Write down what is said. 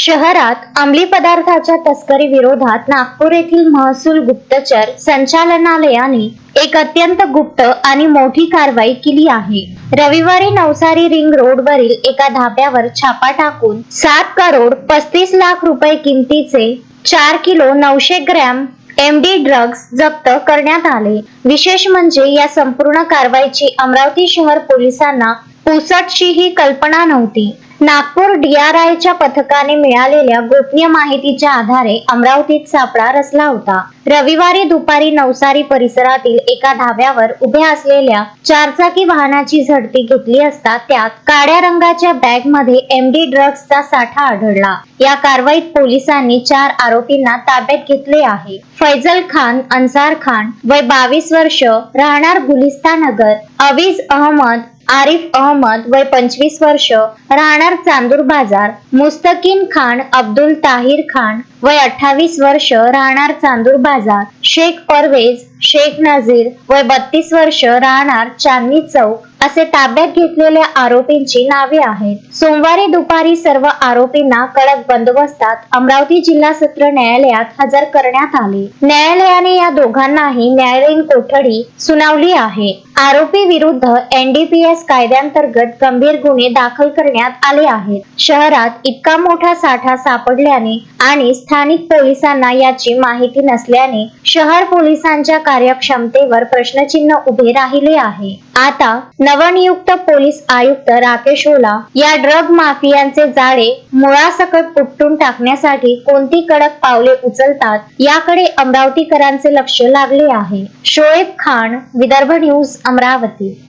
शहरात अंमली पदार्थाच्या तस्करी विरोधात नागपूर येथील महसूल गुप्तचर संचालनालयाने एक अत्यंत गुप्त आणि मोठी कारवाई केली आहे। रविवारी नवसारी रिंग रोडवरील एका धाब्यावर छापा टाकून 7 करोड 35 लाख रुपये किमतीचे 4 किलो 900 ग्रॅम MD ड्रग्ज जप्त करण्यात आले। विशेष म्हणजे या संपूर्ण कारवाईची अमरावती शहर पोलिसांना पुसटशीही कल्पना नव्हती। नागपूर DRIच्या पथकाने मिळालेल्या गोपनीय माहितीच्या आधारे अमरावतीत सापळा रचला होता। रविवारी दुपारी नवसारी परिसरातील एका धाब्यावर उभ्या असलेल्या 4 चाकी वाहनाची झडती घेतली असता त्यात काळ्या रंगाच्या बॅग मध्ये MD ड्रग्जचा साठा आढळला। या कारवाईत पोलिसांनी 4 आरोपींना ताब्यात घेतले आहे। फैजल खान अन्सार खान वय 22 वर्ष राहणार गुलिस्तानगर, अवीज अहमद आरिफ अहमद वय 25 वर्ष राहणार चांदूर बाजार, मुस्तकीन खान अब्दुल ताहिर खान वय 28 वर्ष राहणार चांदूर बाजार, शेख परवेज शेख नजीर वय 32 वर्ष राहणार चांदणी चौक असे ताब्यात घेतलेल्या आरोपींची नावे आहेत। सोमवारी दुपारी सर्व आरोपींना कडक बंदोबस्तात अमरावती जिल्हा सत्र न्यायालयात हजर करण्यात आले। न्यायालयाने या दोघांनाही न्यायालयीन कोठडी सुनावली आहे। आरोपी विरुद्ध NDPS कायद्यांतर्गत गंभीर गुन्हे दाखल करण्यात आले आहेत। शहरात इतका मोठा साठा सापडल्याने आणि स्थानिक पोलिसांना याची माहिती नसल्याने शहर पोलिसांच्या कार्यक्षमतेवर प्रश्नचिन्ह उभे राहिले आहे। आता नवनियुक्त पोलीस आयुक्त राकेश ओला या ड्रग माफियांचे जाळे मुळासकट उपटून टाकण्यासाठी कोणती कडक पावले उचलतात याकडे अमरावतीकरांचे लक्ष लागले आहे। शोएब खान, विदर्भ न्यूज, अमरावती।